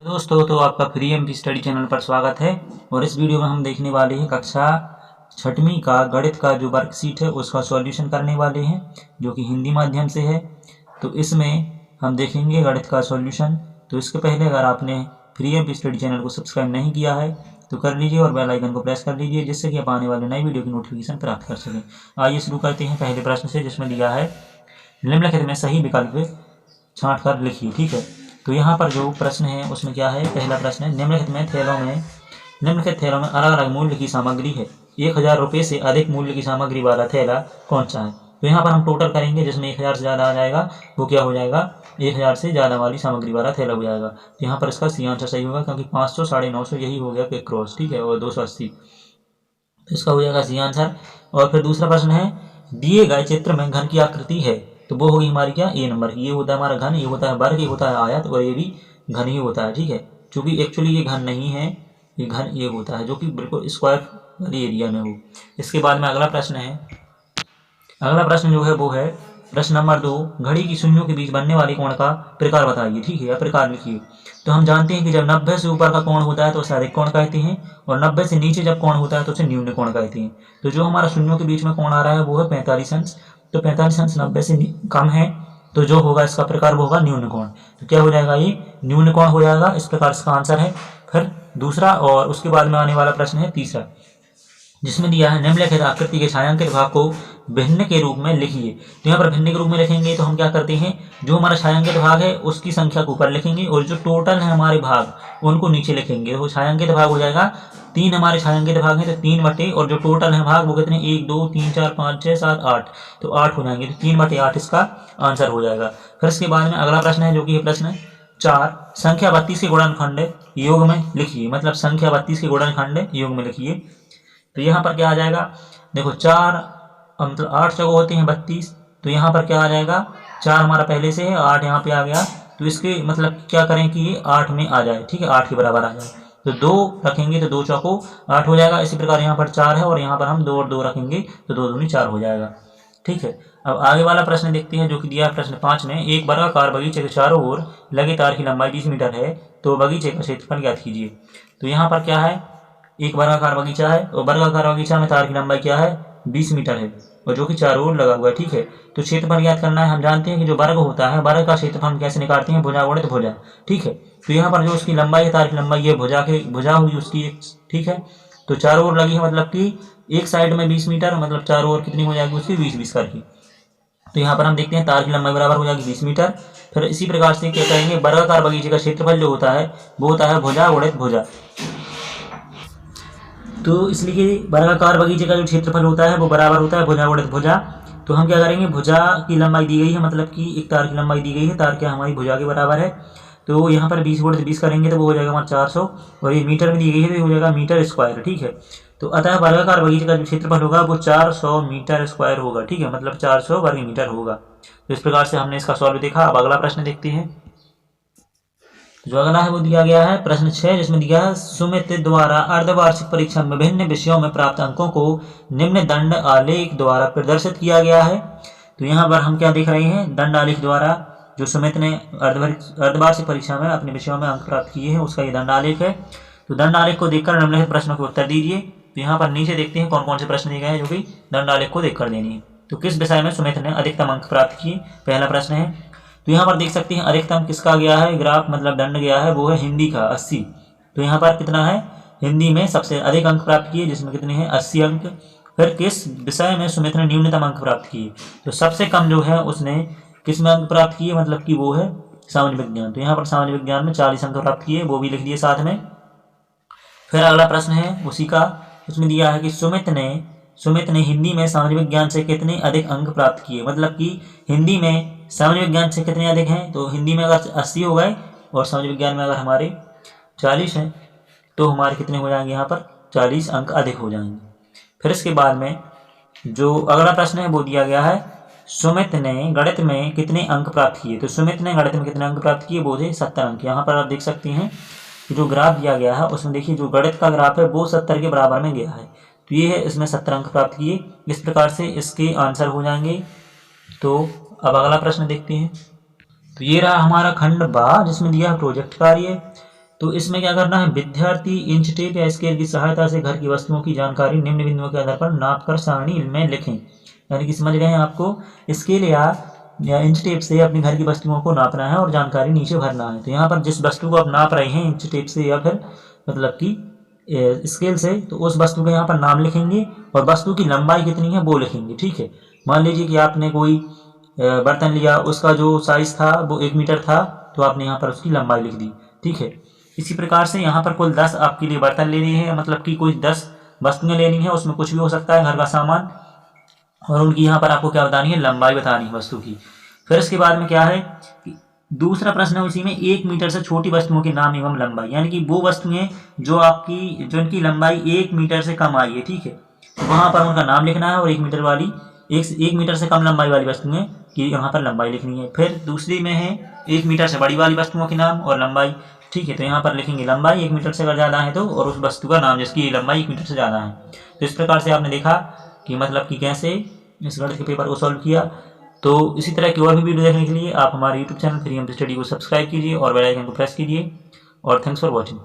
दोस्तों, तो आपका फ्री एमपी स्टडी चैनल पर स्वागत है। और इस वीडियो में हम देखने वाले हैं कक्षा 6वीं का गणित का जो वर्कशीट है उसका सॉल्यूशन करने वाले हैं, जो कि हिंदी माध्यम से है। तो इसमें हम देखेंगे गणित का सॉल्यूशन। तो इसके पहले अगर आपने फ्री एमपी स्टडी चैनल को सब्सक्राइब नहीं किया है तो कर लीजिए और बेल आइकन को प्रेस कर लीजिए, जिससे कि आप आने वाले नई वीडियो की नोटिफिकेशन प्राप्त कर सकें। आइए शुरू करते हैं पहले प्रश्न से, जिसमें दिया है निम्नलिखित में सही विकल्प छांट कर लिखिए। ठीक है, तो यहाँ पर जो प्रश्न है उसमें क्या है। पहला प्रश्न है निम्नलिखित थैलों में अलग अलग मूल्य की सामग्री है। 1000 रुपये से अधिक मूल्य की सामग्री वाला थैला कौन सा है। तो यहाँ पर हम टोटल करेंगे, जिसमें 1000 से ज़्यादा आ जाएगा वो क्या हो जाएगा, 1000 से ज़्यादा वाली सामग्री वाला थैला हो जाएगा। तो यहाँ पर इसका सी आंसर सही होगा, क्योंकि 500, 950 यही हो गया पे क्रॉस। ठीक है, और 280 इसका हो जाएगा सी आंसर। और फिर दूसरा प्रश्न है दिए गए चित्र में घन की आकृति है, तो वो होगी हमारी क्या, ए नंबर। ये होता है हमारा घन, ये होता है वर्ग, ये होता है आयत, और ये भी घन ही होता है। ठीक है, क्योंकि एक्चुअली ये घन नहीं है, ये घन ये होता है जो कि बिल्कुल स्क्वायर वाली एरिया में हो। इसके बाद में अगला प्रश्न जो है वो है प्रश्न नंबर 2, घड़ी की सुइयों के बीच बनने वाले कोण का प्रकार बताइए। ठीक है, या प्रकार लिखिए। तो हम जानते हैं कि जब 90 से ऊपर का कोण होता है तो उसे अधिक कोण कहते हैं, और 90 से नीचे जब कोण होता है तो उसे न्यून कोण कहते हैं। तो जो हमारा शून्यों के बीच में कोण आ रहा है वो है 45 अंश। तो 45 अंश 90 से कम है, तो जो होगा इसका प्रकार वो होगा न्यून कोण। तो क्या हो जाएगा, ये न्यून कोण हो जाएगा। इस प्रकार इसका आंसर है। फिर दूसरा और उसके बाद में आने वाला प्रश्न है तीसरा, जिसमें दिया है निम्नलिखित आकृति के छायांकित भाग को भिन्न के रूप में लिखिए। तो यहाँ पर भिन्न के रूप में लिखेंगे तो हम क्या करते हैं, जो हमारा छायांकित भाग है उसकी संख्या को ऊपर लिखेंगे, और जो टोटल है हमारे भाग उनको नीचे लिखेंगे। तो छायांकित भाग हो जाएगा 3, हमारे छायांकित भाग हैं तो 3 बटे, और जो टोटल है भाग वो कितने, 1 2 3 4 5 6 7 8, तो 8 हो जाएंगे। तो 3/8 इसका आंसर हो जाएगा। फिर इसके बाद में अगला प्रश्न है, जो कि है प्रश्न 4, संख्या 32 के गुणनखंड योग में लिखिए। मतलब संख्या 32 के गुणनखंड योग में लिखिए। तो यहाँ पर क्या आ जाएगा, देखो 4 मतलब 8 जगह होते हैं 32, तो यहाँ पर क्या आ जाएगा, 4 हमारा पहले से है, 8 यहाँ पे आ गया। तो इसके मतलब क्या करें कि ये 8 में आ जाए। ठीक है, 8 के बराबर आ जाए। तो 2 रखेंगे तो 2 चौको 8 हो जाएगा। इसी प्रकार यहाँ पर 4 है, और यहाँ पर हम 2 और 2 रखेंगे तो 2 दूनी 4 हो जाएगा। ठीक है, अब आगे वाला प्रश्न देखते हैं, जो कि दिया है प्रश्न 5 में। एक वर्गाकार बगीचे के चारों ओर लगे तार की लंबाई 20 मीटर है, तो बगीचे का क्षेत्रफल ज्ञात कीजिए। तो यहाँ पर क्या है, एक वर्गाकार बगीचा है, और वर्गाकार बगीचा में तार की लंबाई क्या है, 20 मीटर है, और जो कि चारों ओर लगा हुआ है। ठीक है, तो क्षेत्रफल ज्ञात करना है। हम जानते हैं कि जो वर्ग होता है, वर्ग का क्षेत्रफल हम कैसे निकालते हैं, भुजा गुणित भुजा। ठीक है, तो यहाँ पर जो उसकी लंबाई है, तार की लंबाई, ये भुजा हुई उसकी एक। ठीक है, तो चारों ओर लगी है, मतलब कि एक साइड में 20 मीटर, मतलब चारों ओर कितनी हो जाएगी उसकी, 20-20 करके। तो यहाँ पर हम देखते हैं तार की लंबाई बराबर हो जाएगी 20 मीटर। फिर इसी प्रकार से क्या करेंगे, वर्गाकार बगीचे का क्षेत्रफल जो होता है वो होता है भुजा गुणित भुजा। तो इसलिए वर्गाकार बगीचे का जो क्षेत्रफल होता है वो बराबर होता है भुजा गुणित भुजा। तो हम क्या करेंगे, भुजा की लंबाई दी गई है, मतलब कि एक तार की लंबाई दी गई है, तार क्या हमारी भुजा के बराबर है। तो यहाँ पर 20 गुणित 20 करेंगे तो वो हो जाएगा हमारा 400, और ये मीटर में दी गई है तो ये हो जाएगा मीटर स्क्वायर। ठीक है, तो अतः वर्गाकार बगीचे का जो क्षेत्रफल होगा वो 400 मीटर स्क्वायर होगा। ठीक है, मतलब 400 वर्ग मीटर होगा। तो इस प्रकार से हमने इसका सॉल्व देखा। अब अगला प्रश्न देखते हैं। जो अगला है वो दिया गया है प्रश्न 6, जिसमें दिया है सुमित द्वारा अर्धवार्षिक परीक्षा में विभिन्न विषयों में प्राप्त अंकों को निम्न दंड आलेख द्वारा प्रदर्शित किया गया है। तो यहाँ पर हम क्या देख रहे हैं, दंड आलेख द्वारा जो सुमित ने अर्धवार्षिक परीक्षा में अपने विषयों में अंक प्राप्त किए हैं उसका ये दंड आलेख है। तो दंड आलेख को देखकर निम्नलिखित प्रश्नों के उत्तर दीजिए। तो यहाँ पर नीचे देखते हैं कौन कौन से प्रश्न दिए गए हैं जो कि दंड आलेख को देखकर देनी है। तो किस विषय में सुमित ने अधिकतम अंक प्राप्त किए, पहला प्रश्न है। तो यहाँ पर देख सकते हैं अधिकतम किसका गया है, ग्राफ मतलब दंड गया है, वो है हिंदी का 80। तो यहाँ पर कितना है, हिंदी में सबसे अधिक अंक प्राप्त किए, जिसमें कितने हैं 80 अंक। फिर किस विषय में सुमित ने न्यूनतम अंक प्राप्त किए, तो सबसे कम जो है उसने किस में अंक प्राप्त किए, मतलब कि वो है सामान्य विज्ञान। तो यहाँ पर सामान्य विज्ञान में 40 अंक प्राप्त किए, वो भी लिख दिए साथ में। फिर अगला प्रश्न है उसी का, उसमें दिया है कि सुमित ने हिंदी में सामान्य विज्ञान से कितने अधिक अंक प्राप्त किए। मतलब कि हिंदी में सामान्य विज्ञान से कितने अधिक हैं, तो हिंदी में अगर 80 हो गए और सामान्य विज्ञान में अगर हमारे 40 हैं तो हमारे कितने हो जाएंगे, यहाँ पर 40 अंक अधिक हो जाएंगे। फिर इसके बाद में जो अगला प्रश्न है वो दिया गया है सुमित ने गणित में कितने अंक प्राप्त किए। तो सुमित ने गणित में कितने अंक प्राप्त किए, वो थे 70 अंक। यहाँ पर आप देख सकते हैं कि जो ग्राफ दिया गया है उसमें देखिए जो गणित का ग्राफ है वो 70 के बराबर में गया है। तो ये है, इसमें 70 अंक प्राप्त किए। इस प्रकार से इसके आंसर हो जाएंगे। तो अब अगला प्रश्न देखते हैं। तो ये रहा हमारा खंड बा, जिसमें दिया है प्रोजेक्ट कार्य। तो इसमें क्या करना है, विद्यार्थी इंच टेप या स्केल की सहायता से घर की वस्तुओं की जानकारी निम्न बिंदुओं के आधार पर नाप कर सारणी में लिखें। यानी कि समझ गए हैं, आपको स्केल या इंच टेप से अपने घर की वस्तुओं को नापना है और जानकारी नीचे भरना है। तो यहाँ पर जिस वस्तु को आप नाप रहे हैं इंच टेप से या फिर मतलब कि स्केल से, तो उस वस्तु का यहाँ पर नाम लिखेंगे और वस्तु की लंबाई कितनी है वो लिखेंगे। ठीक है, मान लीजिए कि आपने कोई बर्तन लिया, उसका जो साइज था वो 1 मीटर था, तो आपने यहाँ पर उसकी लंबाई लिख दी। ठीक है, इसी प्रकार से यहाँ पर कुल 10 आपके लिए बर्तन लेने हैं, मतलब कि कोई 10 वस्तुएं लेनी है, उसमें कुछ भी हो सकता है घर का सामान, और उनकी यहाँ पर आपको क्या बतानी है, लंबाई बतानी है वस्तु की। फिर इसके बाद में क्या है कि दूसरा प्रश्न है उसी में, 1 मीटर से छोटी वस्तुओं के नाम एवं लंबाई, यानी कि वो वस्तुएं जो इनकी लंबाई 1 मीटर से कम आई है। ठीक है, तो वहाँ पर उनका नाम लिखना है और 1 मीटर वाली 1 मीटर से कम लंबाई वाली वस्तुएं की यहाँ पर लंबाई लिखनी है। फिर दूसरी में है 1 मीटर से बड़ी वाली वस्तुओं के नाम और लंबाई। ठीक है, तो यहाँ पर लिखेंगे लंबाई 1 मीटर से अगर ज़्यादा है तो, और उस वस्तु का नाम जिसकी लंबाई 1 मीटर से ज़्यादा है। तो इस प्रकार से आपने देखा कि मतलब कि कैसे इस गणित के पेपर को सॉल्व किया। तो इसी तरह की और भी वीडियो देखने के लिए आप हमारे YouTube channel free MP study को सब्सक्राइब कीजिए और बेल आइकन को प्रेस कीजिए। और थैंक्स फॉर वॉचिंग।